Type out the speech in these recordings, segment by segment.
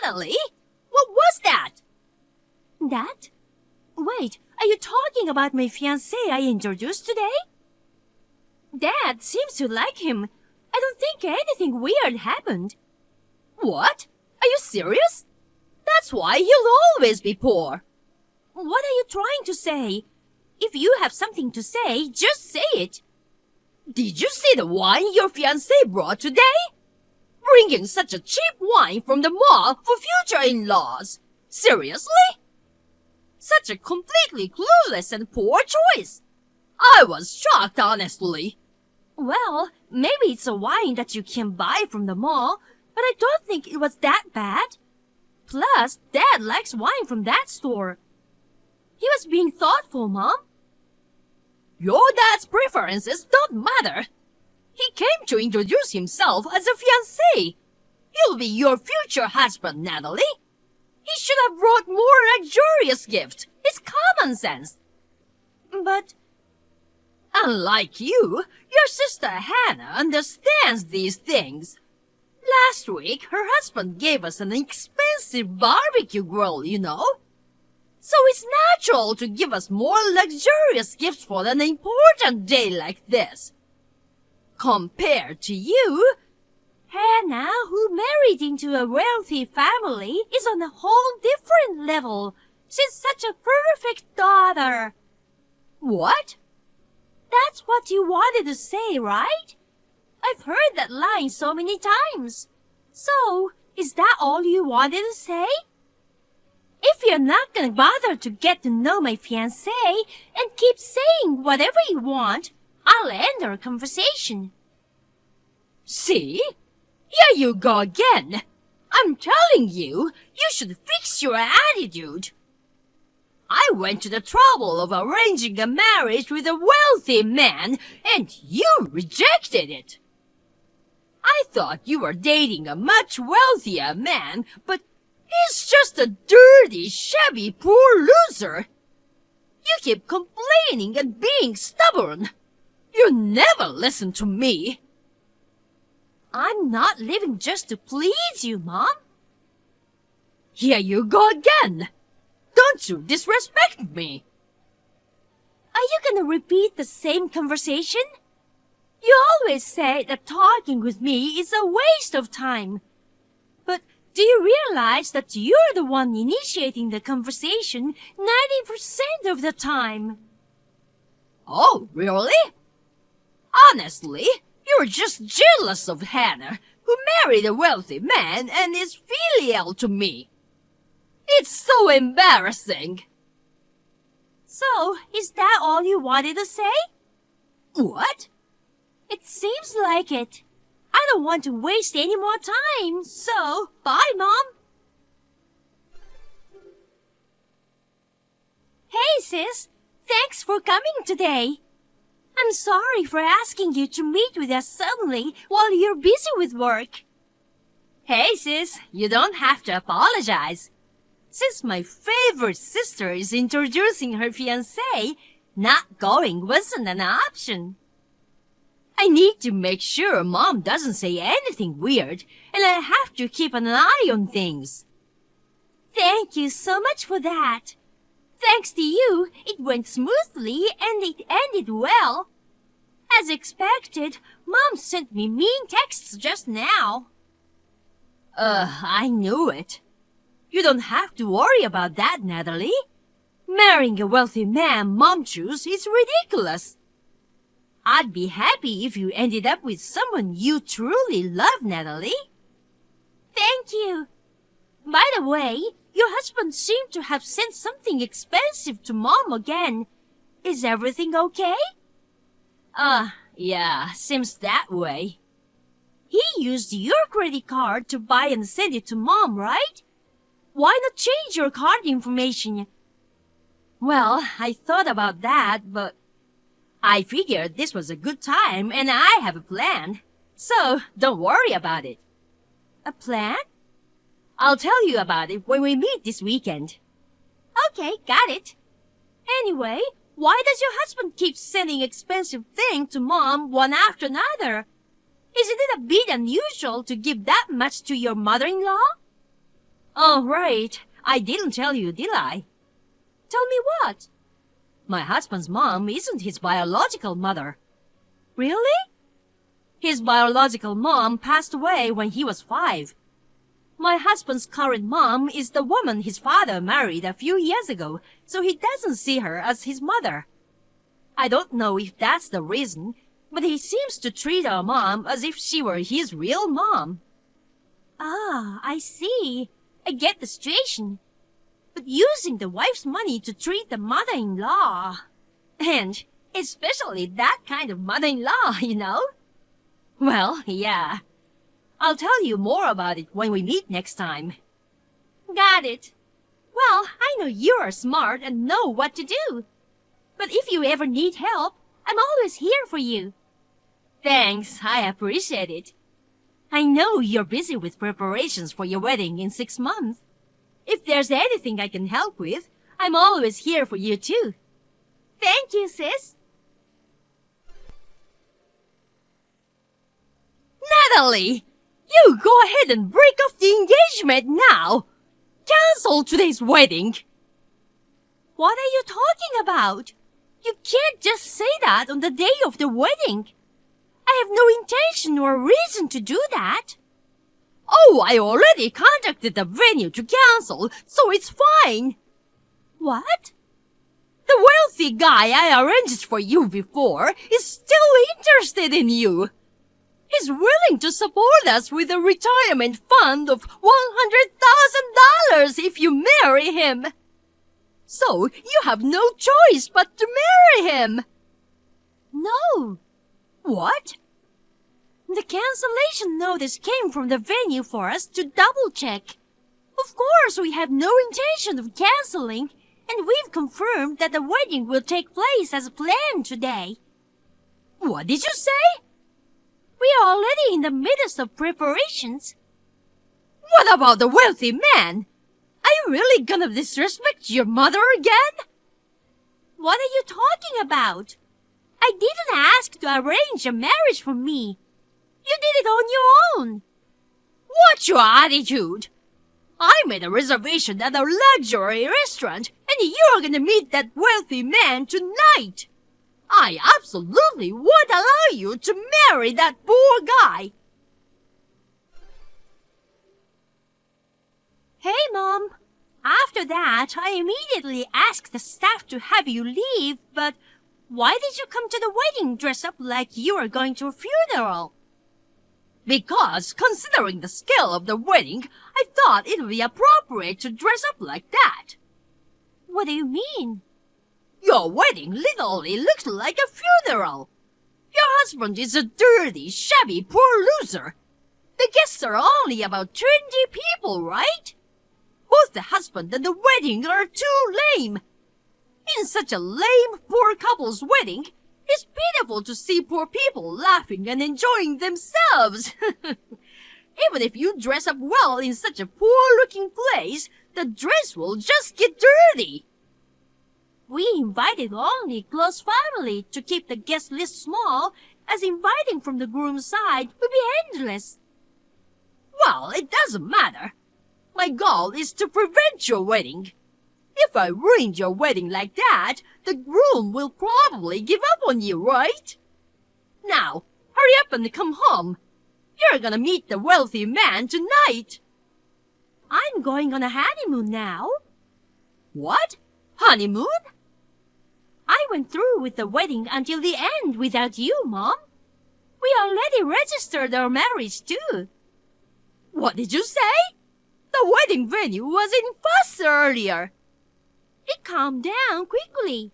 Natalie? What was that? That? Wait, are you talking about my fiancé I introduced today? Dad seems to like him. I don't think anything weird happened. What? Are you serious? That's why he'll always be poor. What are you trying to say? If you have something to say, just say it. Did you see the wine your fiancé brought today? Bringing such a cheap wine from the mall for future in-laws. Seriously? Such a completely clueless and poor choice. I was shocked, honestly. Well, maybe it's a wine that you can buy from the mall, but I don't think it was that bad. Plus, Dad likes wine from that store. He was being thoughtful, Mom. Your dad's preferences don't matter. He came to introduce himself as a fiancé. He'll be your future husband, Natalie. He should have brought more luxurious gifts. It's common sense. But unlike you, your sister Hannah understands these things. Last week, her husband gave us an expensive barbecue grill, you know. So it's natural to give us more luxurious gifts for an important day like this. Compared to you, Hannah, who married into a wealthy family, is on a whole different level. She's such a perfect daughter. What? That's what you wanted to say, right? I've heard that line so many times. So, is that all you wanted to say? If you're not gonna bother to get to know my fiancé and keep saying whatever you want, I'll end our conversation. See? Here you go again. I'm telling you, you should fix your attitude. I went to the trouble of arranging a marriage with a wealthy man, and you rejected it. I thought you were dating a much wealthier man, but he's just a dirty, shabby, poor loser. You keep complaining and being stubborn. You never listen to me. I'm not living just to please you, Mom. Here you go again. Don't you disrespect me. Are you gonna repeat the same conversation? You always say that talking with me is a waste of time. But do you realize that you're the one initiating the conversation 90% of the time? Oh, really? Honestly, you're just jealous of Hannah, who married a wealthy man and is filial to me. It's so embarrassing. So, is that all you wanted to say? What? It seems like it. I don't want to waste any more time, so bye, Mom. Hey, sis. Thanks for coming today. I'm sorry for asking you to meet with us suddenly while you're busy with work. Hey, sis, you don't have to apologize. Since my favorite sister is introducing her fiancé, not going wasn't an option. I need to make sure Mom doesn't say anything weird, and I have to keep an eye on things. Thank you so much for that. Thanks to you, it went smoothly and it ended well. As expected, Mom sent me mean texts just now. I knew it. You don't have to worry about that, Natalie. Marrying a wealthy man Mom chose is ridiculous. I'd be happy if you ended up with someone you truly love, Natalie. Thank you. By the way, your husband seemed to have sent something expensive to Mom again. Is everything okay? Yeah, seems that way. He used your credit card to buy and send it to Mom, right? Why not change your card information? Well, I thought about that, but I figured this was a good time and I have a plan. So, don't worry about it. A plan? I'll tell you about it when we meet this weekend. Okay, got it. Anyway, why does your husband keep sending expensive things to Mom one after another? Isn't it a bit unusual to give that much to your mother-in-law? Oh, right. I didn't tell you, did I? Tell me what? My husband's mom isn't his biological mother. Really? His biological mom passed away when he was 5. My husband's current mom is the woman his father married a few years ago, so he doesn't see her as his mother. I don't know if that's the reason, but he seems to treat our mom as if she were his real mom. Ah, I see. I get the situation. But using the wife's money to treat the mother-in-law... And especially that kind of mother-in-law, you know? Well, yeah. I'll tell you more about it when we meet next time. Got it. Well, I know you're smart and know what to do. But if you ever need help, I'm always here for you. Thanks, I appreciate it. I know you're busy with preparations for your wedding in 6 months. If there's anything I can help with, I'm always here for you too. Thank you, sis. Natalie! You go ahead and break off the engagement now! Cancel today's wedding! What are you talking about? You can't just say that on the day of the wedding. I have no intention or reason to do that. Oh, I already contacted the venue to cancel, so it's fine. What? The wealthy guy I arranged for you before is still interested in you. He's willing to support us with a retirement fund of $100,000 if you marry him. So you have no choice but to marry him. No. What? The cancellation notice came from the venue for us to double-check. Of course, we have no intention of canceling, and we've confirmed that the wedding will take place as planned today. What did you say? We are already in the midst of preparations. What about the wealthy man? Are you really gonna disrespect your mother again? What are you talking about? I didn't ask to arrange a marriage for me. You did it on your own. What's your attitude? I made a reservation at a luxury restaurant, and you're gonna meet that wealthy man tonight. I absolutely won't allow you to marry that poor guy. Hey, Mom. After that, I immediately asked the staff to have you leave, but why did you come to the wedding dressed up like you were going to a funeral? Because, considering the scale of the wedding, I thought it would be appropriate to dress up like that. What do you mean? Your wedding literally looks like a funeral. Your husband is a dirty, shabby, poor loser. The guests are only about 20 people, right? Both the husband and the wedding are too lame. In such a lame, poor couple's wedding, it's pitiful to see poor people laughing and enjoying themselves. Even if you dress up well in such a poor-looking place, the dress will just get dirty. We invited only close family to keep the guest list small, as inviting from the groom's side would be endless. Well, it doesn't matter. My goal is to prevent your wedding. If I ruined your wedding like that, the groom will probably give up on you, right? Now, hurry up and come home. You're gonna meet the wealthy man tonight. I'm going on a honeymoon now. What? Honeymoon? I went through with the wedding until the end without you, Mom. We already registered our marriage, too. What did you say? The wedding venue was in fuss earlier. It calmed down quickly.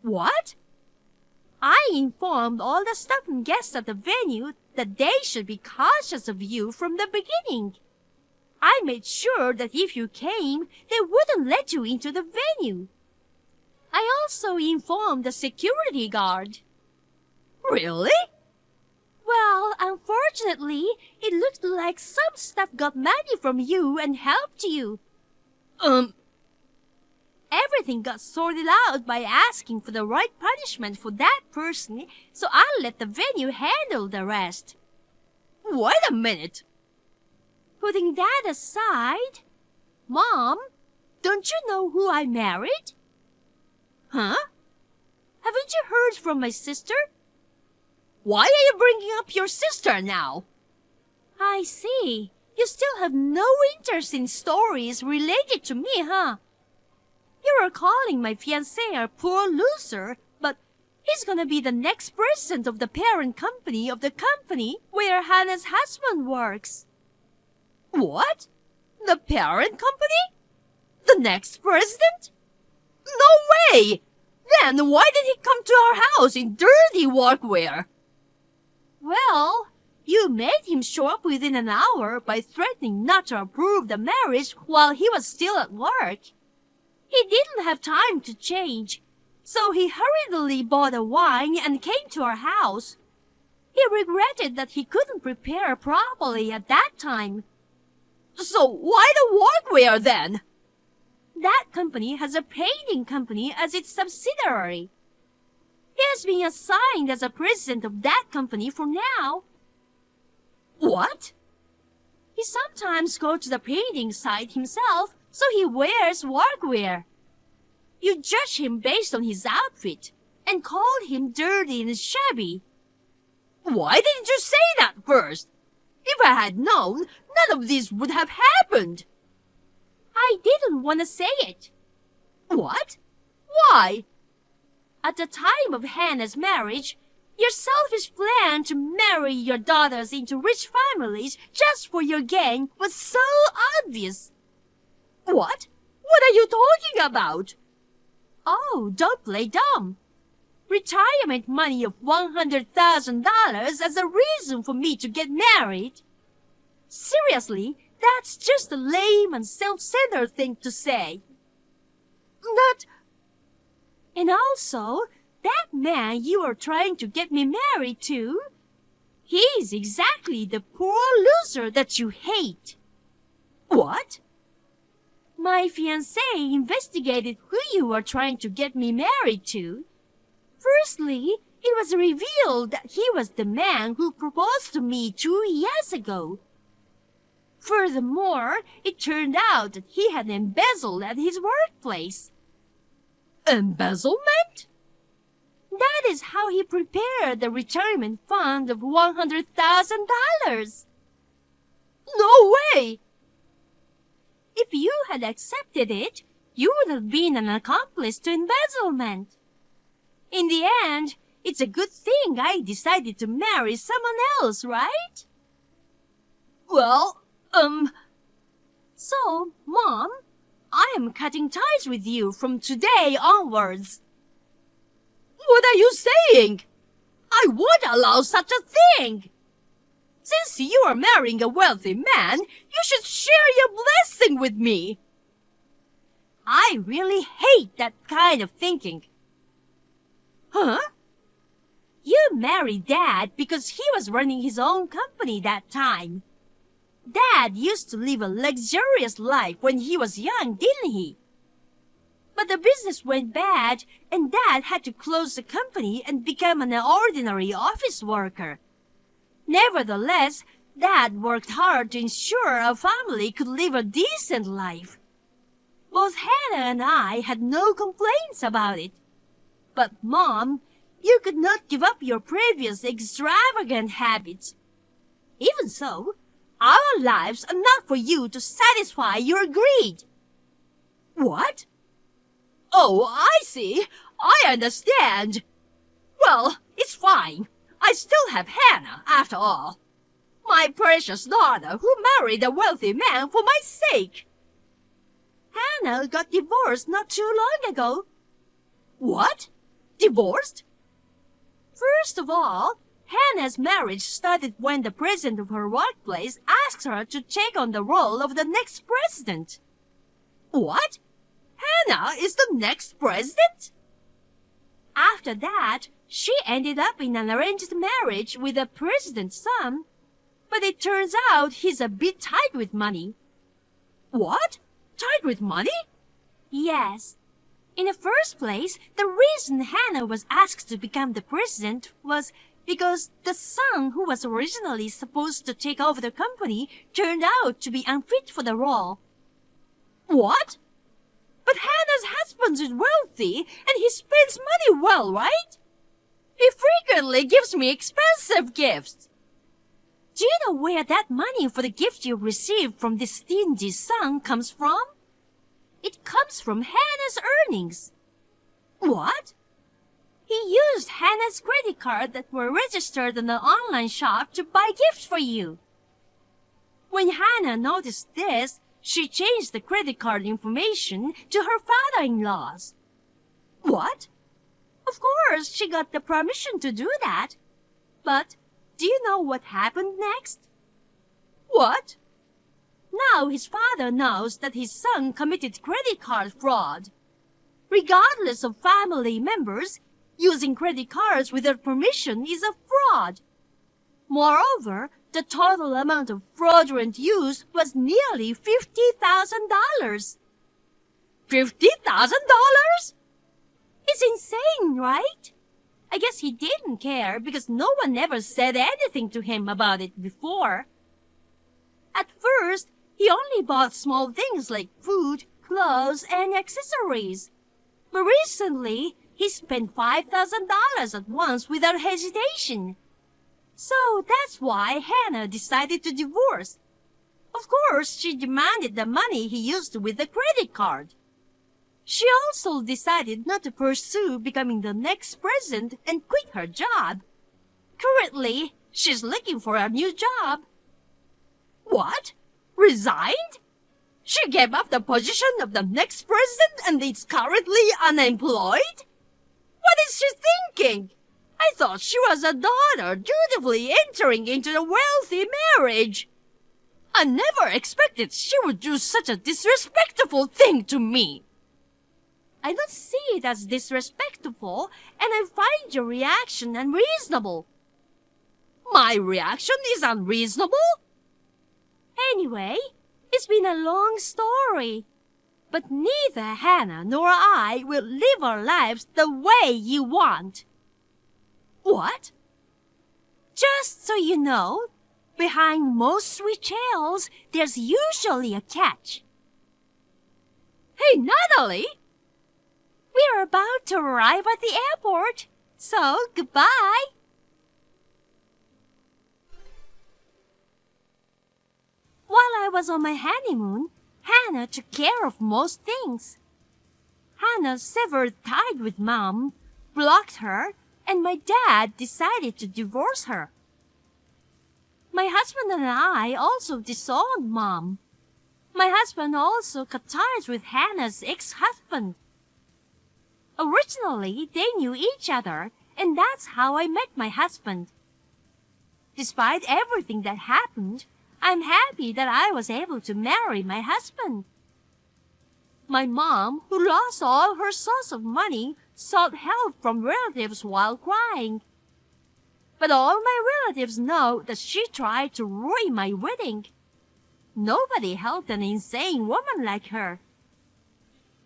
What? I informed all the staff and guests at the venue that they should be cautious of you from the beginning. I made sure that if you came, they wouldn't let you into the venue. I also informed the security guard. Really? Well, unfortunately, it looked like some staff got money from you and helped you. Everything got sorted out by asking for the right punishment for that person, so I'll let the venue handle the rest. Wait a minute. Putting that aside, Mom, don't you know who I married? Huh? Haven't you heard from my sister? Why are you bringing up your sister now? I see. You still have no interest in stories related to me, huh? You are calling my fiancé a poor loser, but he's gonna be the next president of the parent company of the company where Hannah's husband works. What? The parent company? The next president? No way! Then why did he come to our house in dirty workwear? Well, you made him show up within an hour by threatening not to approve the marriage while he was still at work. He didn't have time to change, so he hurriedly bought a wine and came to our house. He regretted that he couldn't prepare properly at that time. So why the workwear then? That company has a painting company as its subsidiary. He has been assigned as a president of that company for now. What? He sometimes goes to the painting site himself, so he wears workwear. You judge him based on his outfit and call him dirty and shabby. Why didn't you say that first? If I had known, none of this would have happened. I didn't want to say it. What? Why? At the time of Hannah's marriage, your selfish plan to marry your daughters into rich families just for your gain was so obvious. What? What are you talking about? Oh, don't play dumb. Retirement money of $100,000 as a reason for me to get married? Seriously, that's just a lame and self-centered thing to say. And also, that man you are trying to get me married to, he's exactly the poor loser that you hate. What? My fiancé investigated who you are trying to get me married to. Firstly, it was revealed that he was the man who proposed to me 2 years ago. Furthermore, it turned out that he had embezzled at his workplace. Embezzlement? That is how he prepared the retirement fund of $100,000. No way! If you had accepted it, you would have been an accomplice to embezzlement. In the end, it's a good thing I decided to marry someone else, right? Well, So, Mom, I am cutting ties with you from today onwards. what are you saying? I won't allow such a thing. Since you are marrying a wealthy man, you should share your blessing with me. I really hate that kind of thinking. Huh? You married Dad because he was running his own company that time. Dad used to live a luxurious life when he was young, didn't he? But the business went bad, and Dad had to close the company and become an ordinary office worker. Nevertheless, Dad worked hard to ensure our family could live a decent life. Both Hannah and I had no complaints about it. But, Mom, you could not give up your previous extravagant habits. Even so, our lives are not for you to satisfy your greed. What? Oh, I see. I understand. Well, it's fine. I still have Hannah, after all. My precious daughter who married a wealthy man for my sake. Hannah got divorced not too long ago. What? Divorced? First of all, Hannah's marriage started when the president of her workplace asked her to take on the role of the next president. What? Hannah is the next president? After that, she ended up in an arranged marriage with the president's son. But it turns out he's a bit tight with money. What? Tight with money? Yes. In the first place, the reason Hannah was asked to become the president was because the son who was originally supposed to take over the company turned out to be unfit for the role. What? But Hannah's husband is wealthy and he spends money well, right? He frequently gives me expensive gifts. Do you know where that money for the gift you received from this stingy son comes from? It comes from Hannah's earnings. What? He used Hannah's credit card that were registered in the online shop to buy gifts for you. When Hannah noticed this, she changed the credit card information to her father-in-law's. What? Of course, she got the permission to do that. But do you know what happened next? What? Now his father knows that his son committed credit card fraud. Regardless of family members, using credit cards without permission is a fraud. Moreover, the total amount of fraudulent use was nearly $50,000. $50,000? It's insane, right? I guess he didn't care because no one ever said anything to him about it before. At first, he only bought small things like food, clothes, and accessories. But recently, he spent $5,000 at once without hesitation. So that's why Hannah decided to divorce. Of course, she demanded the money he used with the credit card. She also decided not to pursue becoming the next president and quit her job. Currently, she's looking for a new job. What? Resigned? She gave up the position of the next president and is currently unemployed? What is she thinking? I thought she was a daughter dutifully entering into a wealthy marriage. I never expected she would do such a disrespectful thing to me. I don't see it as disrespectful, and I find your reaction unreasonable. My reaction is unreasonable? Anyway, it's been a long story. But neither Hannah nor I will live our lives the way you want. What? Just so you know, behind most sweet tales, there's usually a catch. Hey, Natalie! We're about to arrive at the airport, so goodbye. While I was on my honeymoon, Hannah took care of most things. Hannah severed ties with Mom, blocked her, and my dad decided to divorce her. My husband and I also disowned Mom. My husband also cut ties with Hannah's ex-husband. Originally, they knew each other, and that's how I met my husband. Despite everything that happened, I'm happy that I was able to marry my husband. My mom, who lost all her source of money, sought help from relatives while crying. But all my relatives know that she tried to ruin my wedding. Nobody helped an insane woman like her.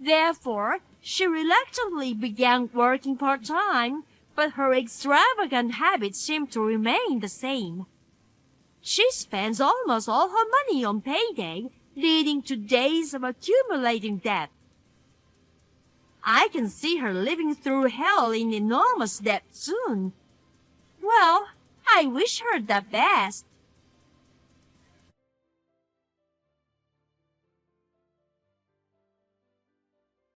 Therefore, she reluctantly began working part-time, but her extravagant habits seem to remain the same. She spends almost all her money on payday, leading to days of accumulating debt. I can see her living through hell in enormous debt soon. Well, I wish her the best.